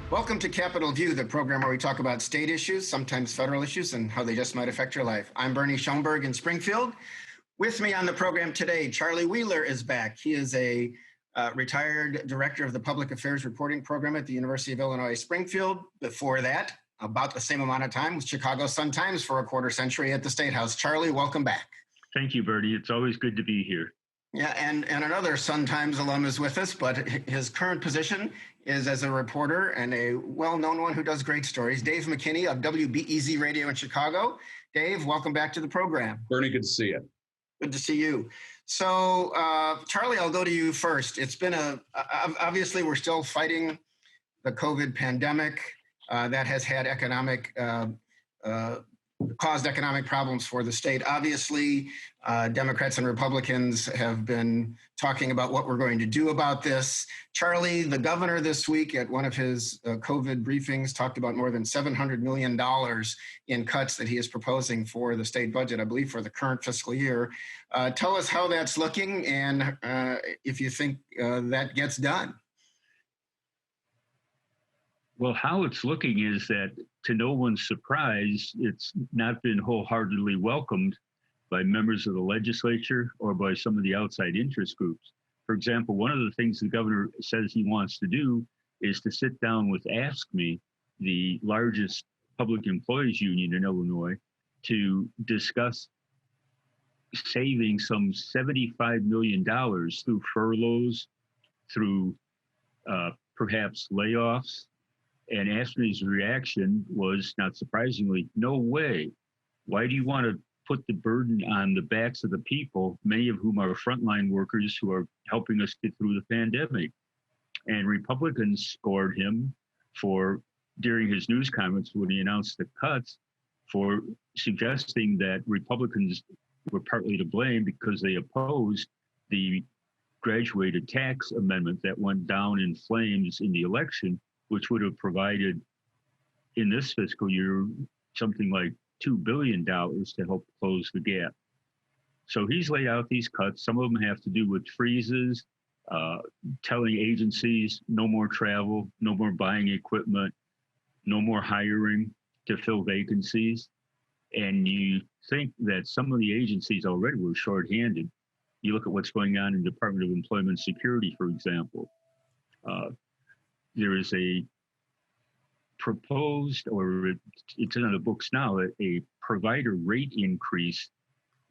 Welcome to Capitol View, the program where we talk about state issues, sometimes federal issues, and how they just might affect your life. I'm Bernie Schoenburg in Springfield. With me on the program today, Charlie Wheeler is back. He is a retired director of the Public Affairs Reporting Program at the University of Illinois Springfield. Before that, about the same amount of time with Chicago Sun-Times for a quarter century at the State House. Charlie, welcome back. Thank you, Bertie. It's always good to be here. Yeah, and another Sun-Times alum is with us, but his current position is as a reporter and a well-known one who does great stories, Dave McKinney of WBEZ Radio in Chicago. Dave, welcome back to the program. Bernie, good to see you. Good to see you. So, Charlie, I'll go to you first. It's been obviously we're still fighting the COVID pandemic that has had caused economic problems for the state. Obviously, Democrats and Republicans have been talking about what we're going to do about this. Charlie, the governor this week at one of his COVID briefings talked about more than $700 million in cuts that he is proposing for the state budget, I believe for the current fiscal year. Tell us how that's looking and if you think that gets done. Well, how it's looking is that, to no one's surprise, it's not been wholeheartedly welcomed by members of the legislature or by some of the outside interest groups. For example, one of the things the governor says he wants to do is to sit down with AFSCME, the largest public employees union in Illinois, to discuss saving some $75 million through furloughs, through perhaps layoffs. And AFSCME's reaction was, not surprisingly, no way. Why do you want to put the burden on the backs of the people, many of whom are frontline workers who are helping us get through the pandemic? And Republicans scored him for, during his news conference when he announced the cuts, for suggesting that Republicans were partly to blame because they opposed the graduated tax amendment that went down in flames in the election, which would have provided in this fiscal year something like $2 billion to help close the gap. So he's laid out these cuts. Some of them have to do with freezes, telling agencies no more travel, no more buying equipment, no more hiring to fill vacancies. And you think that some of the agencies already were shorthanded. You look at what's going on in the Department of Employment and Security, for example. There is a proposed, or it's in the books now, a provider rate increase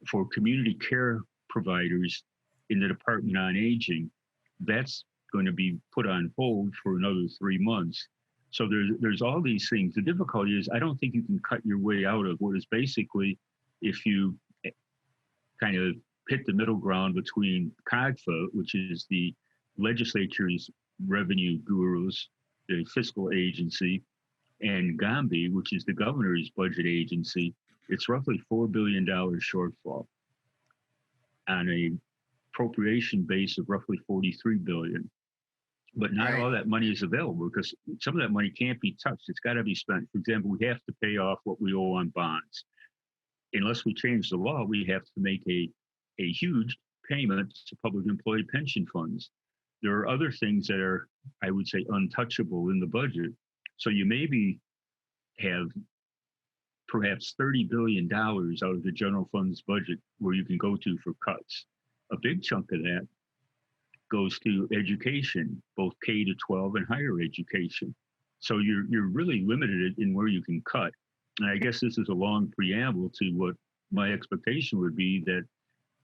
for community care providers in the Department on Aging. That's going to be put on hold for another 3 months. So there's all these things. The difficulty is I don't think you can cut your way out of what is basically, if you kind of hit the middle ground between COGFA, which is the legislature's revenue gurus, the fiscal agency, and GOMBI, which is the governor's budget agency, it's roughly $4 billion shortfall on a appropriation base of roughly $43 billion. But not all that money is available because some of that money can't be touched. It's got to be spent. For example, we have to pay off what we owe on bonds. Unless we change the law, we have to make a huge payment to public employee pension funds. There are other things that are, I would say, untouchable in the budget. So you maybe have perhaps $30 billion out of the general fund's budget where you can go to for cuts. A big chunk of that goes to education, both K-12 and higher education. So you're really limited in where you can cut. And I guess this is a long preamble to what my expectation would be, that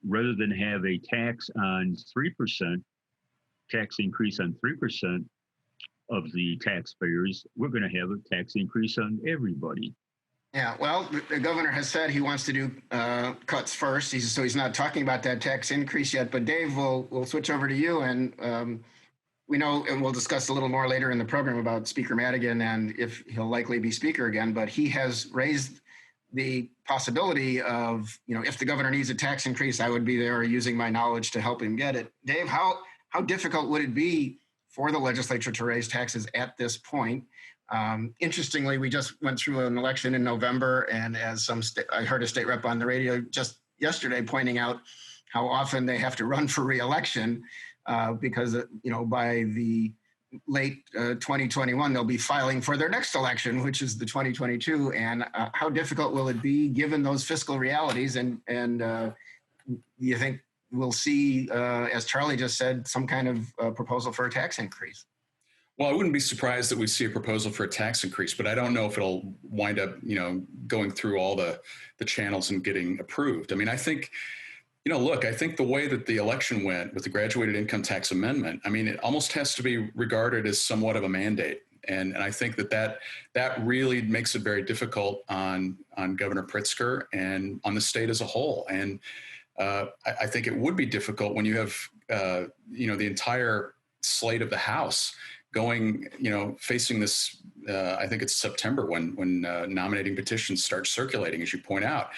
rather than have a tax on 3%, tax increase on 3% of the taxpayers, we're going to have a tax increase on everybody. Yeah, well, the governor has said he wants to do cuts first, so he's not talking about that tax increase yet. But Dave, we'll switch over to you, and we know, and we'll discuss a little more later in the program about Speaker Madigan and if he'll likely be Speaker again. But he has raised the possibility of, if the governor needs a tax increase, I would be there using my knowledge to help him get it. Dave, how difficult would it be for the legislature to raise taxes at this point? Interestingly, we just went through an election in November, and as I heard a state rep on the radio just yesterday pointing out how often they have to run for re-election because, by the late 2021, they'll be filing for their next election, which is the 2022. And how difficult will it be given those fiscal realities? And you think we'll see, as Charlie just said, some kind of proposal for a tax increase? Well, I wouldn't be surprised that we see a proposal for a tax increase, but I don't know if it'll wind up, going through all the channels and getting approved. I mean, I think, look, I think the way that the election went with the graduated income tax amendment, I mean, it almost has to be regarded as somewhat of a mandate. And I think that really makes it very difficult on Governor Pritzker and on the state as a whole. And I think it would be difficult when you have, the entire slate of the House going, facing this, I think it's September when nominating petitions start circulating, as you point out.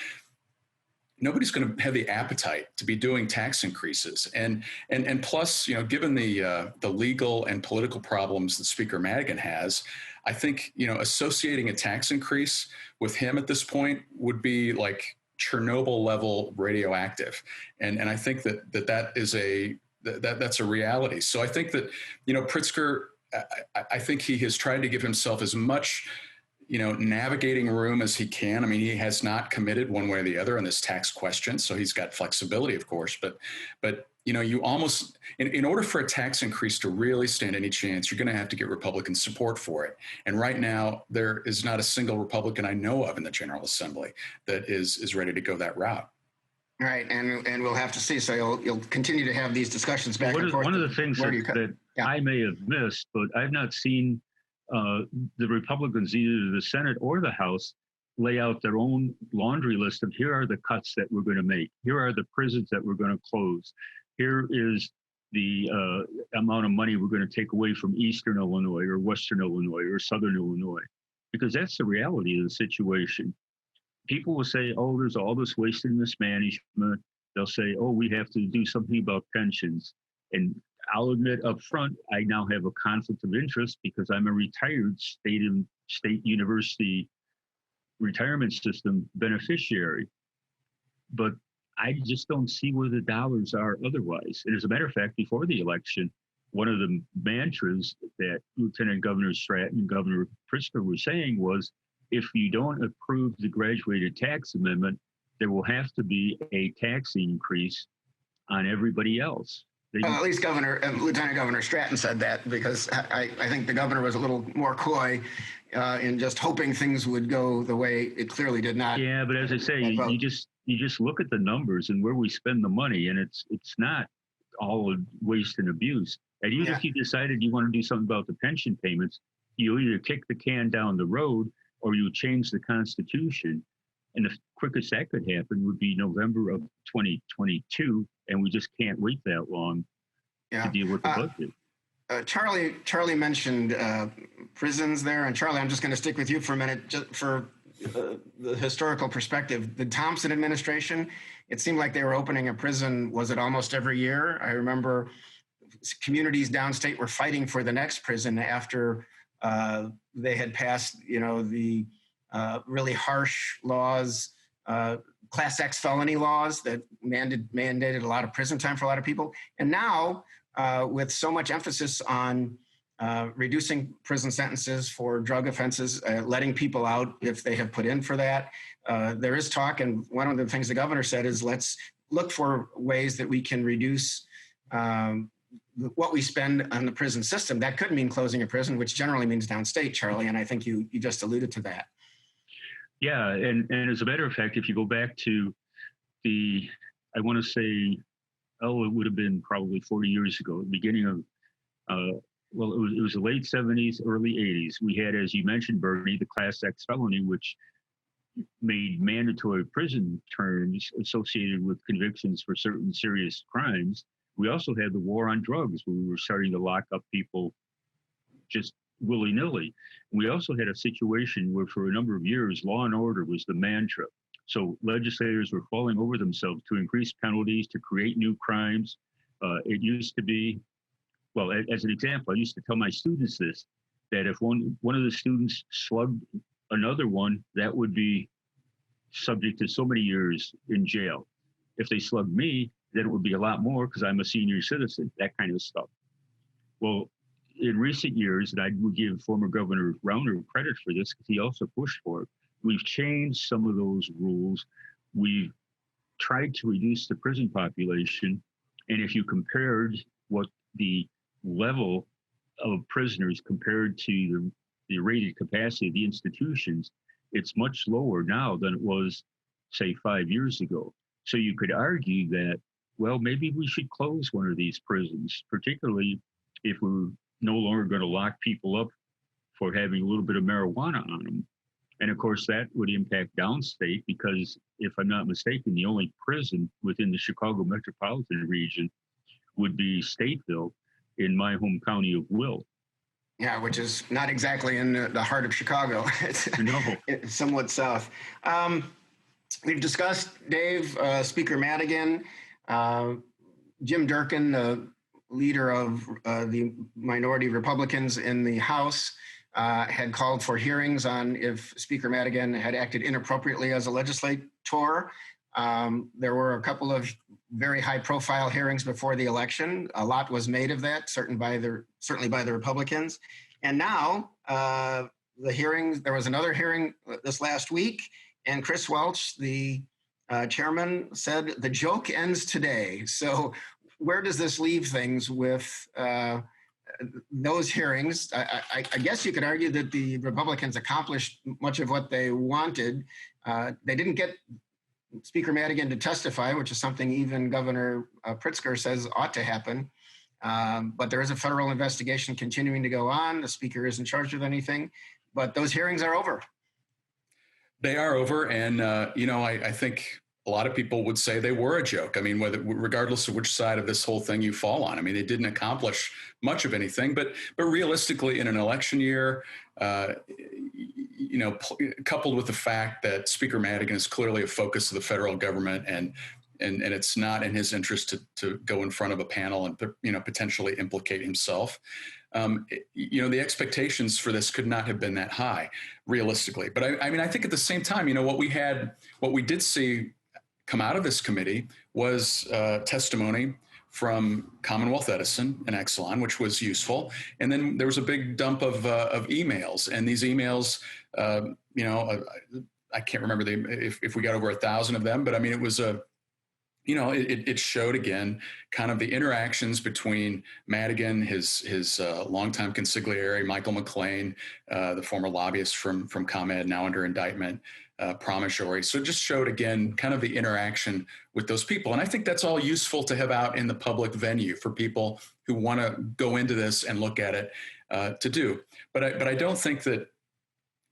Nobody's going to have the appetite to be doing tax increases, and plus, given the legal and political problems that Speaker Madigan has, I think associating a tax increase with him at this point would be like Chernobyl level radioactive, and I think that is that's a reality. So I think that Pritzker, I think he has tried to give himself as much, navigating room as he can. I mean, he has not committed one way or the other on this tax question, so he's got flexibility, of course. But you almost, in order for a tax increase to really stand any chance, you're going to have to get Republican support for it. And right now, there is not a single Republican I know of in the General Assembly that is ready to go that route. Right, and we'll have to see. So you'll continue to have these discussions back and forth. One of the things that I may have missed, but I've not seen the Republicans, either the Senate or the House, lay out their own laundry list of here are the cuts that we're going to make. Here are the prisons that we're going to close. Here is the amount of money we're going to take away from Eastern Illinois or Western Illinois or Southern Illinois, because that's the reality of the situation. People will say, oh, there's all this waste and mismanagement. They'll say, oh, we have to do something about pensions. And I'll admit up front, I now have a conflict of interest because I'm a retired state university retirement system beneficiary. But I just don't see where the dollars are otherwise. And as a matter of fact, before the election, one of the mantras that Lieutenant Governor Stratton and Governor Pritzker were saying was, if you don't approve the graduated tax amendment, there will have to be a tax increase on everybody else. At least Lieutenant Governor Stratton said that, because I think the governor was a little more coy in just hoping things would go the way it clearly did not. Yeah, but as I say, you just look at the numbers and where we spend the money, and it's not all waste and abuse. And even if you decided you want to do something about the pension payments, you either kick the can down the road or you change the Constitution. And the quickest that could happen would be November of 2022, and we just can't wait that long to deal with the budget. Charlie mentioned prisons there, and Charlie, I'm just going to stick with you for a minute, just for the historical perspective. The Thompson administration, it seemed like they were opening a prison, was it almost every year? I remember communities downstate were fighting for the next prison after they had passed, the really harsh laws, Class X felony laws that mandated a lot of prison time for a lot of people. And now, with so much emphasis on reducing prison sentences for drug offenses, letting people out if they have put in for that, there is talk. And one of the things the governor said is, let's look for ways that we can reduce what we spend on the prison system. That could mean closing a prison, which generally means downstate, Charlie. And I think you just alluded to that. Yeah. And as a matter of fact, if you go back to I want to say, it would have been probably 40 years ago, the beginning of, it was the late 70s, early 80s. We had, as you mentioned, Bernie, the Class X felony, which made mandatory prison terms associated with convictions for certain serious crimes. We also had the war on drugs, where we were starting to lock up people just willy-nilly. We also had a situation where for a number of years, law and order was the mantra. So legislators were falling over themselves to increase penalties, to create new crimes. It used to be, well, as an example, I used to tell my students this, that if one of the students slugged another one, that would be subject to so many years in jail. If they slugged me, then it would be a lot more because I'm a senior citizen, that kind of stuff. Well, in recent years, and I would give former Governor Rauner credit for this because he also pushed for it, we've changed some of those rules. We've tried to reduce the prison population. And if you compared what the level of prisoners compared to the rated capacity of the institutions, it's much lower now than it was, say, 5 years ago. So you could argue that, well, maybe we should close one of these prisons, particularly if we're no longer going to lock people up for having a little bit of marijuana on them. And of course, that would impact downstate because, if I'm not mistaken, the only prison within the Chicago metropolitan region would be Stateville in my home county of Will. Yeah, which is not exactly in the heart of Chicago. It's somewhat south. We've discussed, Dave, Speaker Madigan, Jim Durkin, the leader of the minority Republicans in the House, had called for hearings on if Speaker Madigan had acted inappropriately as a legislator. There were a couple of very high-profile hearings before the election. A lot was made of that, certainly by the Republicans. And now the hearings. There was another hearing this last week, and Chris Welch, the chairman, said the joke ends today. So where does this leave things with those hearings? I guess you could argue that the Republicans accomplished much of what they wanted. They didn't get Speaker Madigan to testify, which is something even Governor Pritzker says ought to happen. But there is a federal investigation continuing to go on. The Speaker isn't charged with anything, but those hearings are over. They are over. And, I think a lot of people would say they were a joke. I mean, regardless of which side of this whole thing you fall on, I mean, they didn't accomplish much of anything, but realistically in an election year, coupled with the fact that Speaker Madigan is clearly a focus of the federal government and it's not in his interest to go in front of a panel and, potentially implicate himself. The expectations for this could not have been that high realistically. But I think at the same time, what we did see come out of this committee was testimony from Commonwealth Edison and Exelon, which was useful. And then there was a big dump of emails, and these emails, I can't remember if we got over 1,000 of them, but I mean, it was it showed again kind of the interactions between Madigan, his longtime consigliere, Michael McLean, the former lobbyist from ComEd, now under indictment, Promontory. So it just showed again kind of the interaction with those people. And I think that's all useful to have out in the public venue for people who want to go into this and look at it to do. But I don't think that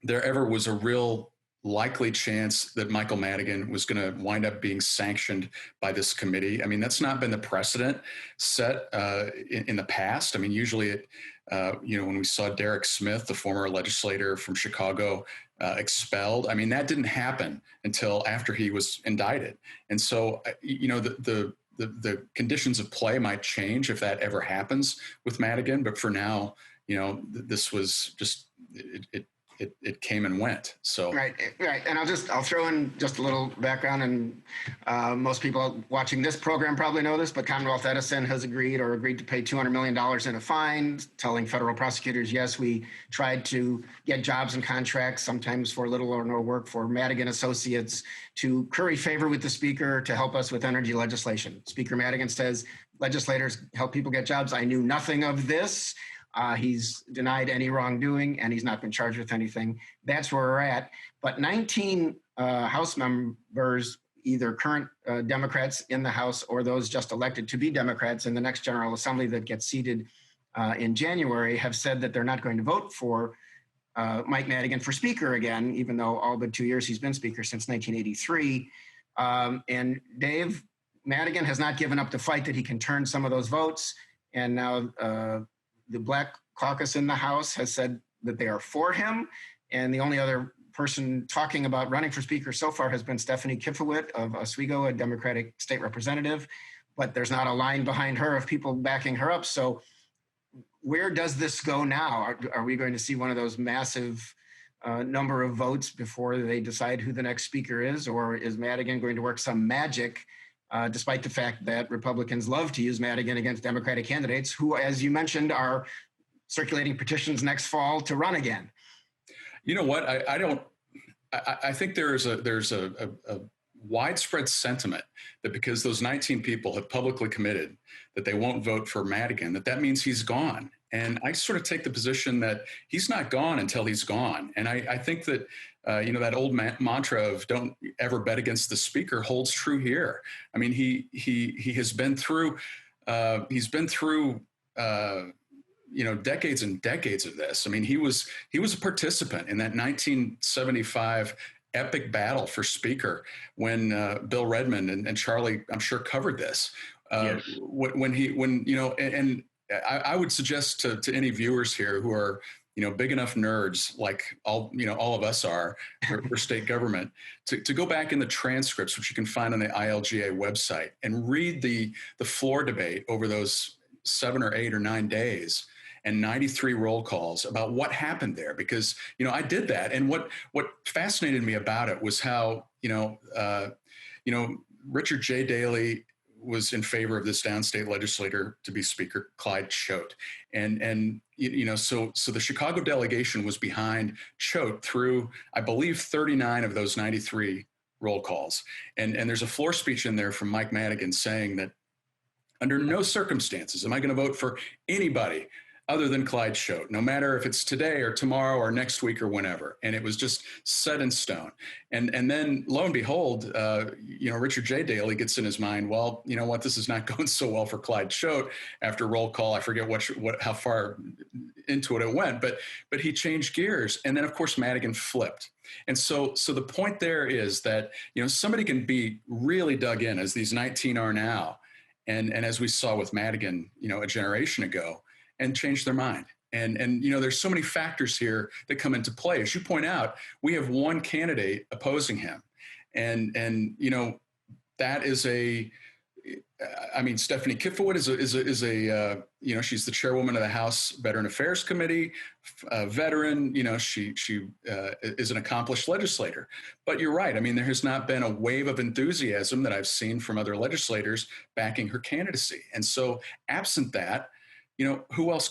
there ever was a real likely chance that Michael Madigan was going to wind up being sanctioned by this committee. I mean, that's not been the precedent set in the past. I mean, usually when we saw Derek Smith, the former legislator from Chicago, expelled, I mean, that didn't happen until after he was indicted. And so, the conditions of play might change if that ever happens with Madigan. But for now, this was just, it came and went. So right. And I'll throw in just a little background, and most people watching this program probably know this, but Commonwealth Edison has agreed to pay $200 million in a fine, telling federal prosecutors, yes, we tried to get jobs and contracts, sometimes for little or no work, for Madigan Associates to curry favor with the Speaker to help us with energy legislation. Speaker Madigan says, legislators help people get jobs. I knew nothing of this. He's denied any wrongdoing, and he's not been charged with anything. That's where we're at. But 19 House members, either current Democrats in the House or those just elected to be Democrats in the next General Assembly that gets seated in January, have said that they're not going to vote for Mike Madigan for Speaker again, even though all but 2 years he's been Speaker since 1983. And Dave, Madigan has not given up the fight that he can turn some of those votes. And now the Black Caucus in the House has said that they are for him. And the only other person talking about running for Speaker so far has been Stephanie Kifowit of Oswego, a Democratic state representative. But there's not a line behind her of people backing her up. So where does this go now? Are we going to see one of those massive number of votes before they decide who the next Speaker is? Or is Madigan going to work some magic, despite the fact that Republicans love to use Madigan against Democratic candidates who, as you mentioned, are circulating petitions next fall to run again. You know what? I think there's a widespread sentiment that because those 19 people have publicly committed that they won't vote for Madigan, that means he's gone. And I sort of take the position that he's not gone until he's gone. And I think that, that old mantra of don't ever bet against the speaker holds true here. I mean, he has been through, decades and decades of this. I mean, he was a participant in that 1975 epic battle for speaker when Bill Redmond and Charlie, I'm sure, covered this. Yes. I would suggest to any viewers here who are, big enough nerds like all of us are for state government to go back in the transcripts, which you can find on the ILGA website, and read the floor debate over those 7 or 8 or 9 days and 93 roll calls about what happened there. Because, I did that. And what fascinated me about it was how, Richard J. Daley was in favor of this downstate legislator to be Speaker, Clyde Choate. So the Chicago delegation was behind Choate through, I believe, 39 of those 93 roll calls. And there's a floor speech in there from Mike Madigan saying that under no circumstances am I going to vote for anybody other than Clyde Choate, no matter if it's today or tomorrow or next week or whenever. And it was just set in stone. And then lo and behold, Richard J. Daley gets in his mind, well, you know what, this is not going so well for Clyde Choate after roll call. I forget how far into it went, but he changed gears. And then of course, Madigan flipped. And so the point there is that, somebody can be really dug in, as these 19 are now. And as we saw with Madigan, a generation ago, and change their mind. And there's so many factors here that come into play. As you point out, we have one candidate opposing him. And that is Stephanie Kifowit she's the chairwoman of the House Veteran Affairs Committee, veteran, she is an accomplished legislator. But you're right. I mean, there has not been a wave of enthusiasm that I've seen from other legislators backing her candidacy. And so absent that, who else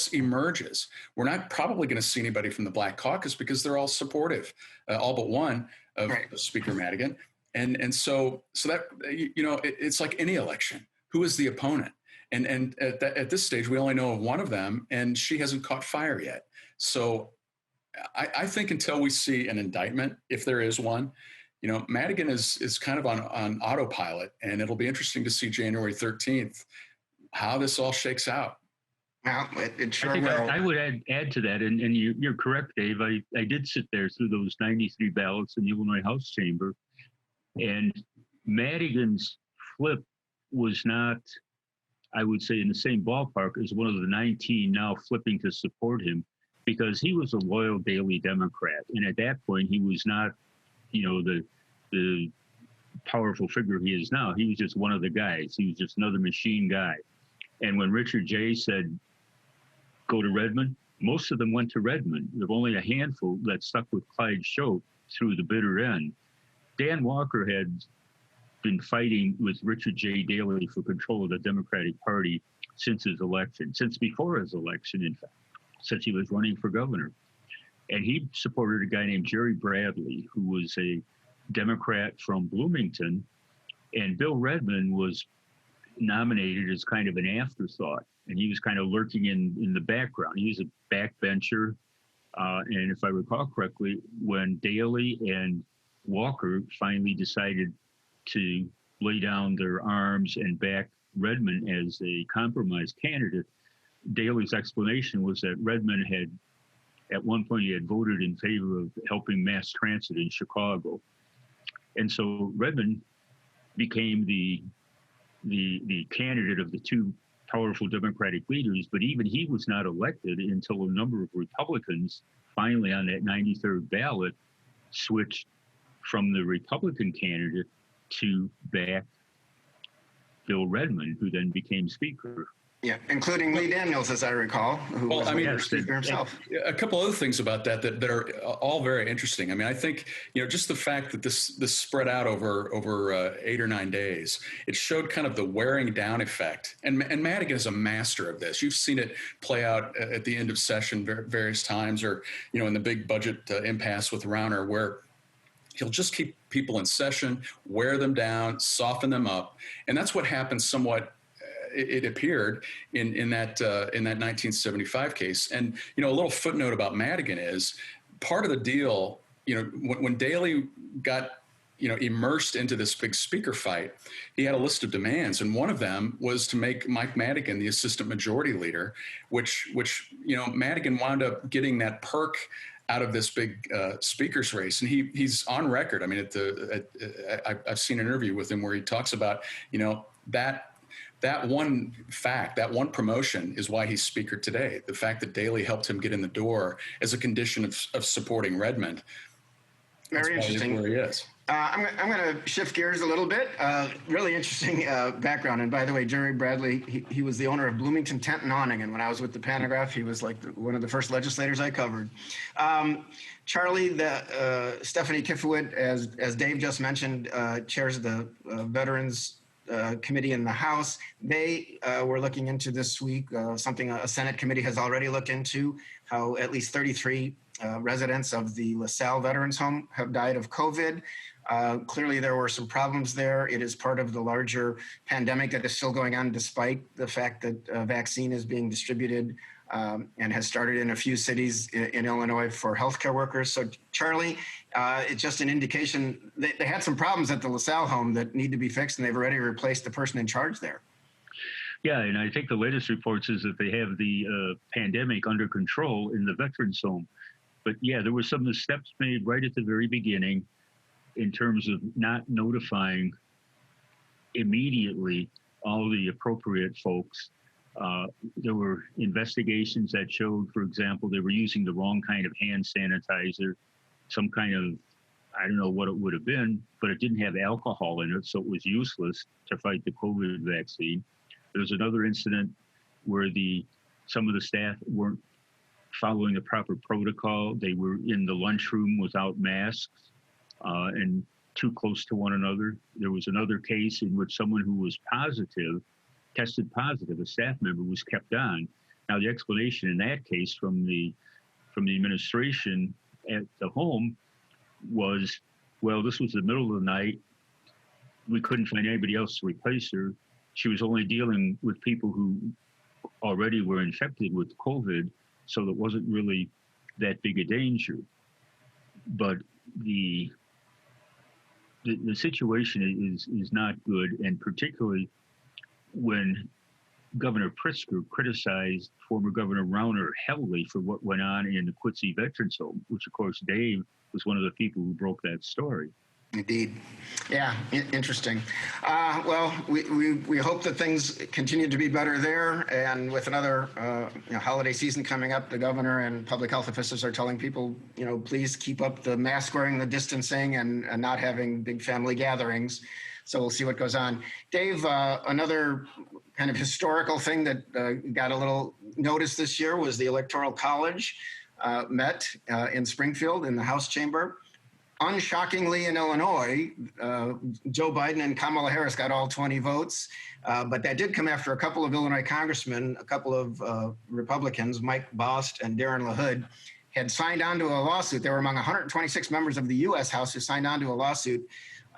emerges? We're not probably going to see anybody from the Black Caucus because they're all supportive, all but one of Speaker Madigan. And so that, it's like any election. Who is the opponent? And at this stage, we only know of one of them, and she hasn't caught fire yet. So I think until we see an indictment, if there is one, Madigan is kind of on autopilot, and it'll be interesting to see January 13th how this all shakes out. Well, it sure will. I would add to that, and you're correct, Dave. I did sit there through those 93 ballots in the Illinois House Chamber, and Madigan's flip was not, I would say, in the same ballpark as one of the 19 now flipping to support him, because he was a loyal Daley Democrat, and at that point he was not, the powerful figure he is now. He was just one of the guys. He was just another machine guy. And when Richard J. said, go to Redmond, most of them went to Redmond. There were only a handful that stuck with Clyde Choate through the bitter end. Dan Walker had been fighting with Richard J. Daley for control of the Democratic Party since his election, since before his election, in fact, since he was running for governor. And he supported a guy named Jerry Bradley, who was a Democrat from Bloomington. And Bill Redmond was nominated as kind of an afterthought, and he was kind of lurking in the background. He was a backbencher, and if I recall correctly, when Daley and Walker finally decided to lay down their arms and back Redmond as a compromise candidate, Daley's explanation was that Redmond had, at one point, he had voted in favor of helping mass transit in Chicago. And so Redmond became the candidate of the two powerful Democratic leaders, but even he was not elected until a number of Republicans finally on that 93rd ballot switched from the Republican candidate to back Bill Redmond, who then became Speaker. Yeah, including Lee Daniels, as I recall, who was the speaker himself. A couple other things about that are all very interesting. I mean, I think, just the fact that this spread out over 8 or 9 days, it showed kind of the wearing down effect. And Madigan is a master of this. You've seen it play out at the end of session various times, or in the big budget impasse with Rauner, where he'll just keep people in session, wear them down, soften them up, and that's what happened somewhat. It appeared in that 1975 case. And a little footnote about Madigan is part of the deal. When Daley got immersed into this big speaker fight, he had a list of demands, and one of them was to make Mike Madigan the assistant majority leader, which Madigan wound up getting that perk out of this big speakers race, and he's on record. I mean, I've seen an interview with him where he talks about that one fact, that one promotion is why he's speaker today. The fact that Daley helped him get in the door as a condition of supporting Redmond. Very interesting. Where he is. I'm going to shift gears a little bit. Really interesting background. And by the way, Jerry Bradley, he was the owner of Bloomington Tent and Awning. And when I was with the Pantograph, he was like one of the first legislators I covered. Charlie, Stephanie Kifowit, as Dave just mentioned, chairs the Veterans Committee in the House. They were looking into this week something a Senate committee has already looked into, how at least 33 residents of the LaSalle Veterans Home have died of COVID. Clearly, there were some problems there. It is part of the larger pandemic that is still going on, despite the fact that a vaccine is being distributed and has started in a few cities in Illinois for healthcare workers. So, Charlie, it's just an indication they had some problems at the LaSalle home that need to be fixed, and they've already replaced the person in charge there. Yeah, and I think the latest reports is that they have the pandemic under control in the veterans home. But yeah, there were some steps made right at the very beginning in terms of not notifying immediately all the appropriate folks. There were investigations that showed, for example, they were using the wrong kind of hand sanitizer, some kind of, I don't know what it would have been, but it didn't have alcohol in it, so it was useless to fight the COVID vaccine. There was another incident where some of the staff weren't following the proper protocol. They were in the lunchroom without masks and too close to one another. There was another case in which someone who was tested positive, a staff member, was kept on. Now, the explanation in that case from the administration at the home was, well, this was the middle of the night. We couldn't find anybody else to replace her. She was only dealing with people who already were infected with COVID, so it wasn't really that big a danger. But the situation is not good, and particularly when Governor Pritzker criticized former Governor Rauner heavily for what went on in the Quincy Veterans Home, which, of course, Dave was one of the people who broke that story. Indeed. Yeah, interesting. Well, we hope that things continue to be better there. And with another holiday season coming up, the governor and public health officials are telling people, please keep up the mask wearing, the distancing, and not having big family gatherings. So we'll see what goes on. Dave, another kind of historical thing that got a little notice this year was the Electoral College met in Springfield in the House Chamber. Unshockingly, in Illinois, Joe Biden and Kamala Harris got all 20 votes, but that did come after a couple of Illinois congressmen, a couple of Republicans, Mike Bost and Darren LaHood, had signed on to a lawsuit. They were among 126 members of the U.S. House who signed on to a lawsuit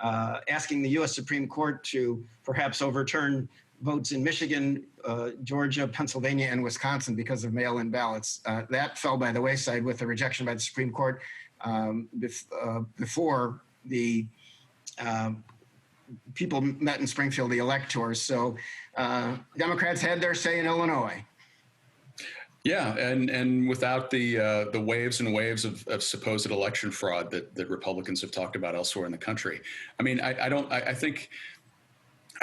asking the U.S. Supreme Court to perhaps overturn votes in Michigan, Georgia, Pennsylvania, and Wisconsin because of mail-in ballots. That fell by the wayside with a rejection by the Supreme Court before the people met in Springfield, the electors. So Democrats had their say in Illinois. Yeah, and without the waves and waves of supposed election fraud that Republicans have talked about elsewhere in the country. I mean, I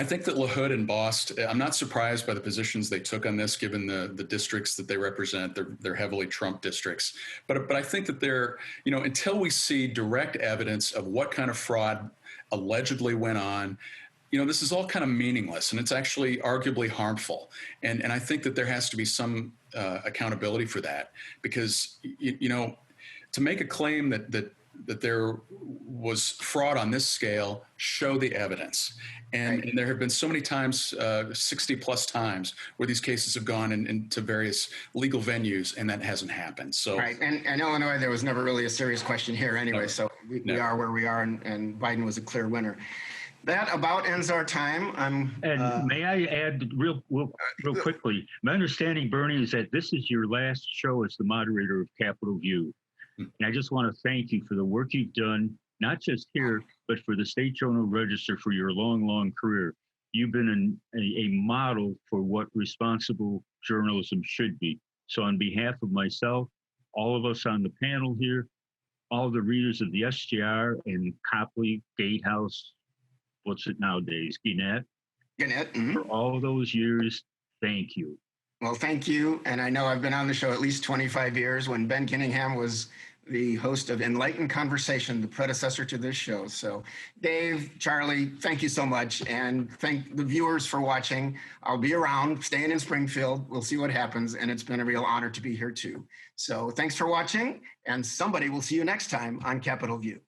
think that LaHood and Bost, I'm not surprised by the positions they took on this, given the districts that they represent. They're heavily Trump districts. But I think that they're, until we see direct evidence of what kind of fraud allegedly went on, this is all kind of meaningless, and it's actually arguably harmful. And I think that there has to be some accountability for that, because to make a claim that there was fraud on this scale, show the evidence. And there have been so many times, 60 plus times, where these cases have gone into various legal venues, and that hasn't happened. So, right. And in Illinois, there was never really a serious question here anyway. So we are where we are, and Biden was a clear winner. That about ends our time. May I add real quickly, my understanding, Bernie, is that this is your last show as the moderator of CapitolView. And I just want to thank you for the work you've done, not just here, but for the State Journal Register for your long, long career. You've been a model for what responsible journalism should be. So on behalf of myself, all of us on the panel here, all the readers of the SJR and Copley, Gatehouse, what's it nowadays, Gannett, for all those years, thank you. Well, thank you. And I know I've been on the show at least 25 years, when Ben Kinningham was the host of Enlightened Conversation, the predecessor to this show. So Dave, Charlie, thank you so much. And thank the viewers for watching. I'll be around, staying in Springfield. We'll see what happens. And it's been a real honor to be here too. So thanks for watching, and somebody will see you next time on Capitol View.